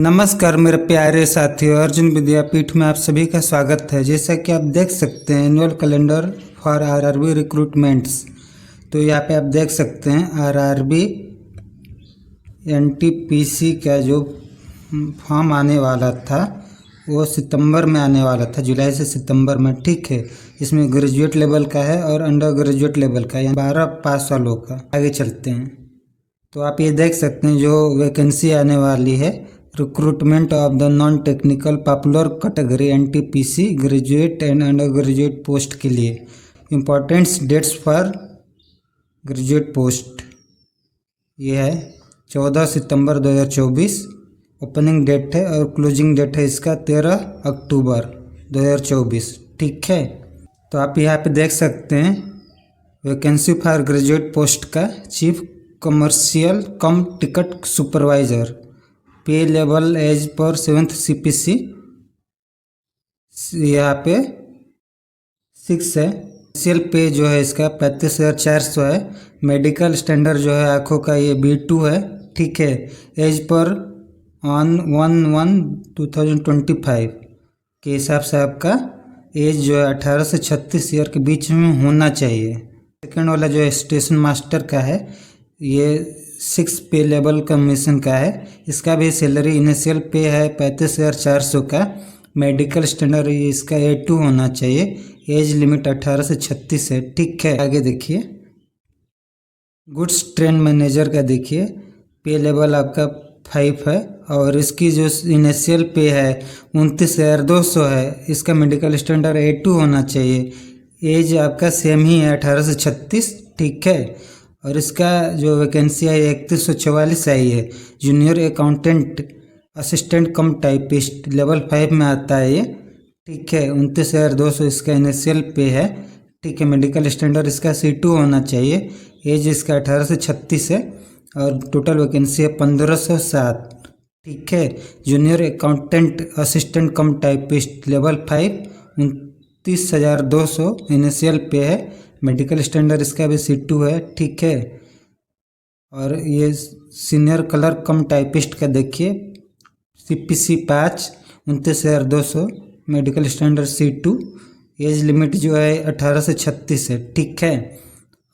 नमस्कार मेरे प्यारे साथियों, अर्जुन विद्यापीठ में आप सभी का स्वागत है। जैसा कि आप देख सकते हैं annual calendar for RRB recruitments, तो यहाँ पे आप देख सकते हैं आरआरबी एनटीपीसी का जो फॉर्म आने वाला था वो सितंबर में आने वाला था, जुलाई से सितंबर में। ठीक है, इसमें ग्रेजुएट लेवल का है और अंडर ग्रेजुएट लेवल का, यानी 12 पास वालों का। आगे चलते हैं तो आप ये देख सकते हैं जो वैकेंसी आने वाली है, recruitment of the non technical popular category NTPC graduate and undergraduate post के लिए। Importants dates for graduate post ये है 14 सितंबर 2024 ओपनिंग डेट है और क्लोजिंग डेट है इसका 13 अक्टूबर 2024। ठीक है, तो आप यहाँ पे देख सकते हैं वैकेंसी फॉर ग्रेजुएट पोस्ट का chief commercial cum ticket supervisor, pay level as per 7th CPC यहाँ पे 6 है। इनिशियल पे जो है इसका 35,400 है। मेडिकल स्टैंडर्ड जो है आँखों का ये B2 है। ठीक है, एज पर 1/1/2025 के हिसाब से आपका एज जो है 18 से 36 ईयर के बीच में होना चाहिए। सेकेंड वाला जो है स्टेशन मास्टर का है, ये 6 पे लेवल कमीशन का है। इसका भी सैलरी इनिशियल पे है 35,400 का। मेडिकल स्टैंडर्ड इसका A2 होना चाहिए। एज लिमिट 18 से 36 है। ठीक है, आगे देखिए गुड्स ट्रेन मैनेजर का देखिए, पे लेवल आपका 5 है और इसकी जो इनिशियल पे है 29,200 है। इसका मेडिकल स्टैंडर्ड A2 होना चाहिए। एज आपका सेम ही है 18 से 36। ठीक है, और इसका जो वैकेंसी है 3144 आई है। जूनियर अकाउंटेंट असिस्टेंट कम टाइपिस्ट लेवल 5 में आता है ये। ठीक है, 29,200 इसका इनिशियल पे है। ठीक है, मेडिकल स्टैंडर्ड इसका C2 होना चाहिए। एज इसका 18 से 36 है और टोटल वैकेंसी है 1507। ठीक है, जूनियर अकाउंटेंट असिस्टेंट कम टाइपिस्ट लेवल 5 29,200 इनिशियल पे है। मेडिकल स्टैंडर्ड इसका भी C2 है। ठीक है, और ये सीनियर कलर कम टाइपिस्ट का देखिए CPC 5 29,200 medical standard C2। Age limit जो है 18 से 36 है। ठीक है,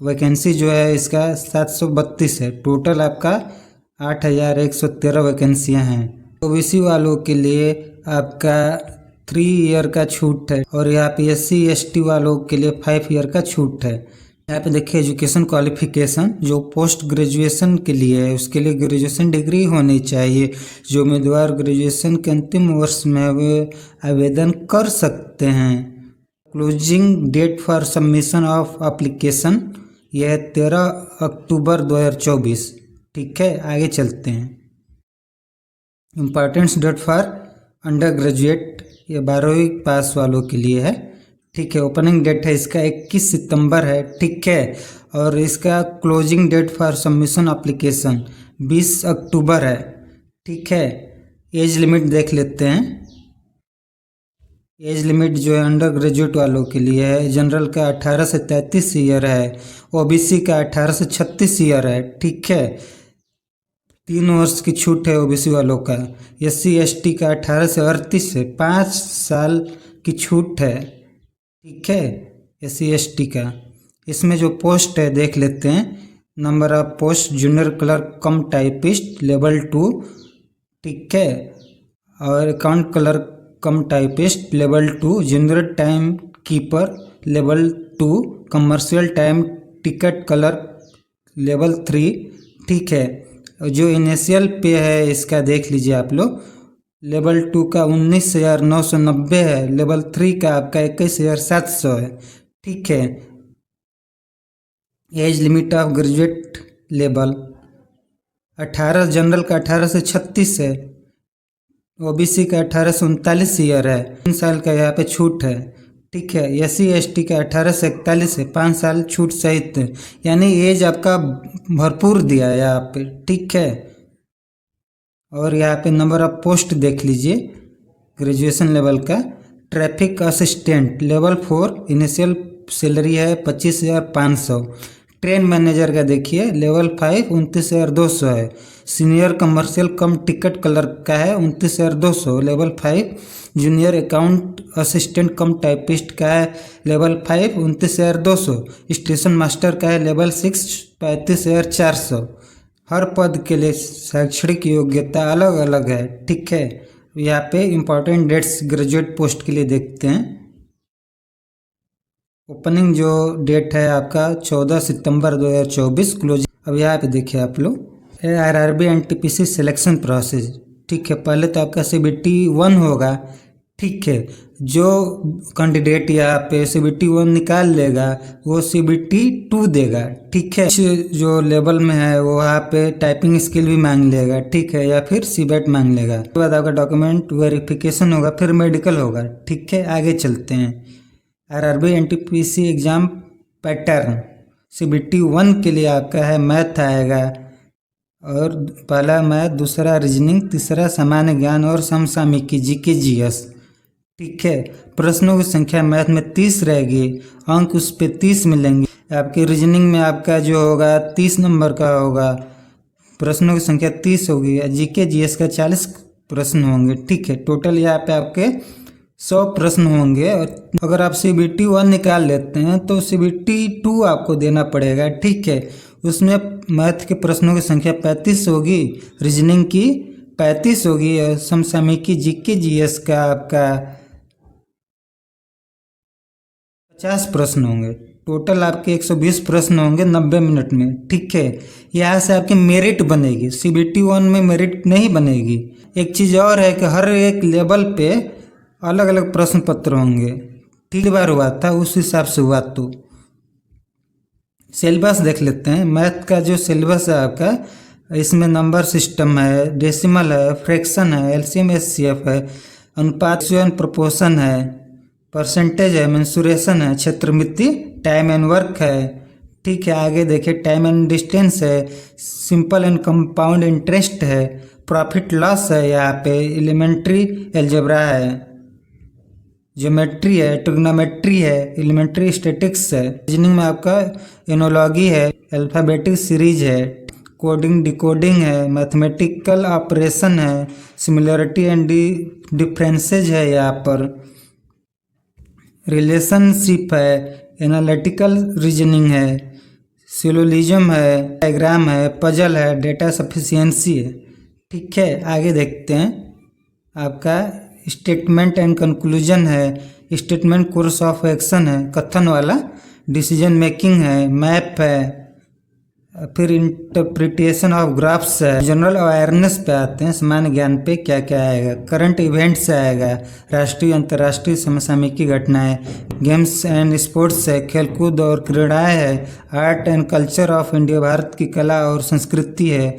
वैकेंसी जो है इसका 732 है। टोटल आपका 8,113 वैकेंसियाँ हैं। OBC वालों के लिए आपका 3 ईयर का छूट है और यहाँ पे SC ST वालों के लिए 5 ईयर का छूट है। यहाँ पे देखिए एजुकेशन क्वालिफिकेशन जो पोस्ट ग्रेजुएशन के लिए है उसके लिए ग्रेजुएशन डिग्री होनी चाहिए। जो उम्मीदवार ग्रेजुएशन के अंतिम वर्ष में वे आवेदन कर सकते हैं। Closing date for submission of application यह है 13 अक्टूबर 2024। ठीक है, आगे चलते हैं। Importance date for undergraduate ये 12वीं पास वालों के लिए है। ठीक है, ओपनिंग डेट है इसका 21 सितंबर है। ठीक है, और इसका closing date for submission application 20 October है। ठीक है, एज लिमिट देख लेते हैं। एज लिमिट जो है अंडर ग्रेजुएट वालों के लिए है। जनरल का 18 से 33 ईयर है। OBC का 18 से 36 ईयर है। ठीक है, 3 वर्ष की छूट है OBC वालों का। SC ST का 18 से 38 है, 5 साल की छूट है। ठीक है, SC ST का। इसमें जो पोस्ट है देख लेते हैं। Number of post junior clerk come typist level 2। ठीक है, और अकाउंट क्लर्क कम typist level 2, junior time keeper level 2, commercial time ticket clerk level 3। ठीक है, जो इनिशियल पे है इसका देख लीजिए आप लोग। लेवल 2 का 19,990 है। लेवल 3 का आपका 21,700 है। ठीक है, age limit of graduate level 18, general का 18 से 36 है। OBC का 18 से 39 ईयर है, 3 साल का यहाँ पे छूट है। ठीक है, SC ST का 18 से 41 है, 5 साल छूट सहित है। यानी एज आपका भरपूर दिया है यहाँ पे। ठीक है, और यहाँ पे नंबर ऑफ पोस्ट देख लीजिए ग्रेजुएशन लेवल का। Traffic assistant level 4 initial salary है 25,500। ट्रेन मैनेजर का देखिए लेवल 5 29,200 है। Senior commercial cum ticket clerk का है 29,200 लेवल 5। जूनियर अकाउंट असिस्टेंट कम टाइपिस्ट का है लेवल 5 29,200। स्टेशन मास्टर का है लेवल 6 35,400। हर पद के लिए शैक्षणिक योग्यता अलग अलग है, ठीक है। यहाँ पे इम्पोर्टेंट डेट्स ग्रेजुएट पोस्ट के लिए देखते हैं। ओपनिंग जो डेट है आपका 14 सितंबर 2024। क्लोजिंग अब यहाँ पे देखिए आप लोग आरआरबी एनटीपीसी सिलेक्शन प्रोसेस, ठीक है। पहले तो आपका CBT 1 होगा, ठीक है। जो कैंडिडेट यहाँ पे CBT 1 निकाल लेगा वो CBT 2 देगा, ठीक है। जो लेवल में है वो वहाँ पे टाइपिंग स्किल भी मांग लेगा, ठीक है, या फिर CBET मांग लेगा। उसके बाद आपका डॉक्यूमेंट वेरिफिकेशन होगा, फिर मेडिकल होगा, ठीक है। आगे चलते हैं। RRB NTPC exam pattern CBT 1 के लिए आपका है मैथ आएगा, और पहला मैथ, दूसरा रीजनिंग, तीसरा सामान्य ज्ञान और समसामयिकी GK GS, ठीक है। प्रश्नों की संख्या मैथ में 30 रहेगी, अंक उस पर 30 मिलेंगे। आपके रीजनिंग में आपका जो होगा 30 नंबर का होगा, प्रश्नों की संख्या 30 होगी। GK GS का 40 प्रश्न होंगे, ठीक है। टोटल यहाँ पे आपके 100 प्रश्न होंगे। और अगर आप CBT 1 निकाल लेते हैं तो CBT 2 आपको देना पड़ेगा, ठीक है। उसमें मैथ के प्रश्नों की संख्या 35 होगी, रीजनिंग की 35 होगी, और समसामयिकी GK GS का आपका 50 प्रश्न होंगे। टोटल आपके 120 प्रश्न होंगे 90 मिनट में, ठीक है। यहाँ से आपकी मेरिट बनेगी, CBT 1 में मेरिट नहीं बनेगी। एक चीज़ और है कि हर एक लेवल पे अलग अलग प्रश्न पत्र होंगे, ठीक। बार हुआ था उस हिसाब से हुआ। तो सिलेबस देख लेते हैं। मैथ का जो सिलेबस है आपका, इसमें नंबर सिस्टम है, डेसिमल है, फ्रैक्शन है, LCM SCF है, अनुपात प्रोपोर्शन है, परसेंटेज है, मेंसुरेशन है, क्षेत्रमिति, टाइम एंड वर्क है, ठीक है। आगे देखिए टाइम एंड डिस्टेंस है, सिंपल एंड कंपाउंड इंटरेस्ट है, प्रॉफिट लॉस है, यहाँ पे एलिमेंट्री एल्जेब्रा है, ज्योमेट्री है, ट्रिग्नोमेट्री है, एलिमेंट्री स्टैटिक्स है। रीजनिंग में आपका एनोलॉजी है, अल्फाबेटिक सीरीज है, कोडिंग डिकोडिंग है, मैथमेटिकल ऑपरेशन है, सिमिलरिटी एंड डिफरेंसेज है, यहाँ पर रिलेशनशिप है, एनालिटिकल रीजनिंग है, सिलोजिज्म है, डायग्राम है, पजल है, डेटा सफिशिएंसी है, ठीक है। आगे देखते हैं। आपका स्टेटमेंट एंड कंक्लूजन है, स्टेटमेंट कोर्स ऑफ एक्शन है, कथन वाला, डिसीजन मेकिंग है, मैप है, फिर इंटरप्रिटेशन ऑफ ग्राफ्स है। जनरल अवेयरनेस पे आते हैं, सामान्य ज्ञान पे क्या क्या आएगा। करंट इवेंट्स आएगा, राष्ट्रीय अंतर्राष्ट्रीय समसामयिकी घटनाएं, गेम्स एंड स्पोर्ट्स है, खेलकूद और क्रीड़ाएं है, art and culture of India, Bharat की कला और संस्कृति है,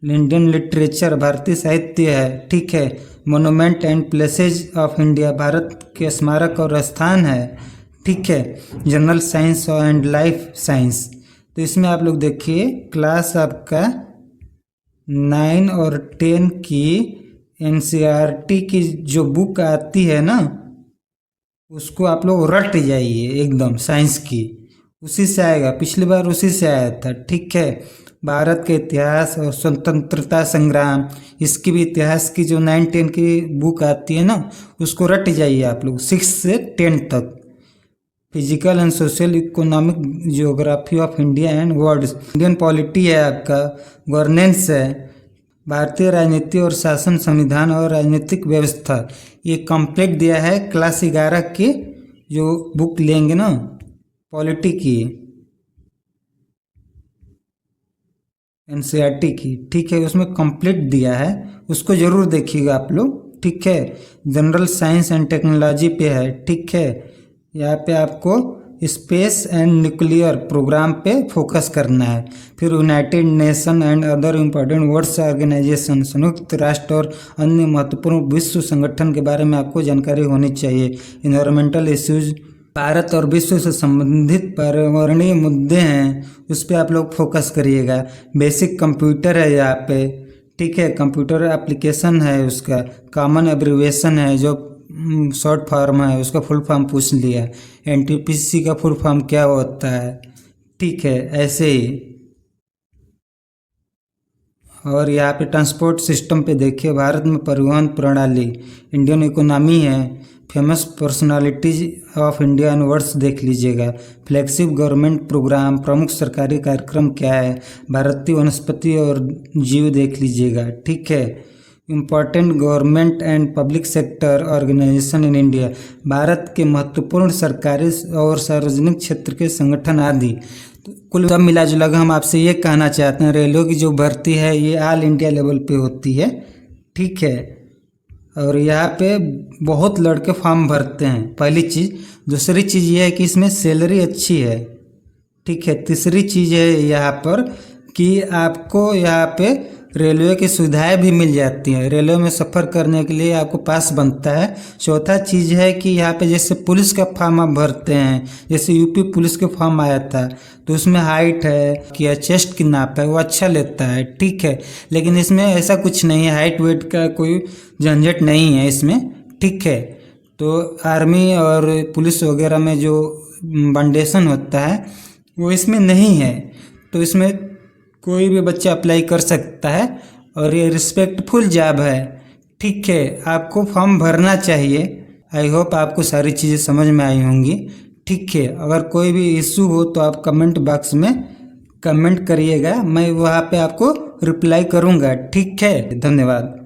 इंडियन लिटरेचर, भारतीय साहित्य है, ठीक है। Monument and places of India, Bharat के स्मारक और स्थान है, ठीक है। General science and life science. तो इसमें आप लोग देखिए क्लास आपका 9 और 10 की NCERT की जो बुक आती है ना, उसको आप लोग रट जाइए एकदम, साइंस की उसी से आएगा। पिछली बार उसी से आया था, ठीक है। भारत के इतिहास और स्वतंत्रता संग्राम, इसकी भी इतिहास की जो 9-10 की बुक आती है ना, उसको रट जाइए आप लोग 6 से 10 तक। Physical and social economic geography of India and world, Indian polity है आपका, गवर्नेंस है, भारतीय राजनीति और शासन, संविधान और राजनीतिक व्यवस्था, ये कंप्लीट दिया है क्लास 11 की जो बुक लेंगे ना पॉलिटी की, NCERT की, ठीक है। उसमें कंप्लीट दिया है, उसको जरूर देखिएगा आप लोग, ठीक है। जनरल साइंस एंड टेक्नोलॉजी पे है, ठीक है। यहाँ पे आपको स्पेस एंड न्यूक्लियर प्रोग्राम पे फोकस करना है। फिर united nation and other important world organisation, संयुक्त राष्ट्र और अन्य महत्वपूर्ण विश्व संगठन के बारे में आपको जानकारी होनी चाहिए। इन्वायरमेंटल इश्यूज, भारत और विश्व से संबंधित पर्यावरणीय मुद्दे हैं, उस पर आप लोग फोकस करिएगा। बेसिक कंप्यूटर है यहाँ पे, ठीक है। कंप्यूटर एप्लीकेशन है, उसका कॉमन एब्रीविएशन है, जो शॉर्ट फॉर्म है, उसका फुल फॉर्म पूछ लिया। NTPC का फुल फॉर्म क्या होता है, ठीक है, ऐसे ही। और यहाँ पे ट्रांसपोर्ट सिस्टम पे देखिए, भारत में परिवहन प्रणाली, इंडियन इकोनॉमी है, famous personalities of India awards देख लीजिएगा, फ्लैगशिप गवर्नमेंट प्रोग्राम, प्रमुख सरकारी कार्यक्रम क्या है, भारतीय वनस्पति और जीव देख लीजिएगा। ठीक है, important government and public sector organisation in India, Bharat के महत्वपूर्ण सरकारी और सार्वजनिक क्षेत्र के संगठन आदि। कुल सब मिला जुला के हम आपसे ये कहना चाहते हैं, रेलवे की जो भर्ती है ये ऑल इंडिया लेवल पे होती है। ठीक है, और यहाँ पे बहुत लड़के फॉर्म भरते हैं, पहली चीज़। दूसरी चीज़ ये है कि इसमें सैलरी अच्छी है। ठीक है, तीसरी चीज़ है यहाँ पर कि आपको यहाँ पे रेलवे की सुविधाएं भी मिल जाती हैं, रेलवे में सफ़र करने के लिए आपको पास बनता है। चौथा चीज़ है कि यहाँ पे जैसे पुलिस का फॉर्म आप भरते हैं, जैसे यूपी पुलिस के फॉर्म आया था तो उसमें हाइट है कि चेस्ट की नाप है वो अच्छा लेता है। ठीक है, लेकिन इसमें ऐसा कुछ नहीं है, हाइट वेट का कोई झंझट नहीं है इसमें। ठीक है, तो आर्मी और पुलिस वगैरह में जो बाउंडेशन होता है वो इसमें नहीं है, तो इसमें कोई भी बच्चा अप्लाई कर सकता है और ये रिस्पेक्टफुल जॉब है। ठीक है, आपको फॉर्म भरना चाहिए। आई होप आपको सारी चीज़ें समझ में आई होंगी। ठीक है, अगर कोई भी इशू हो तो आप कमेंट बॉक्स में कमेंट करिएगा, मैं वहाँ पे आपको रिप्लाई करूँगा। ठीक है, धन्यवाद।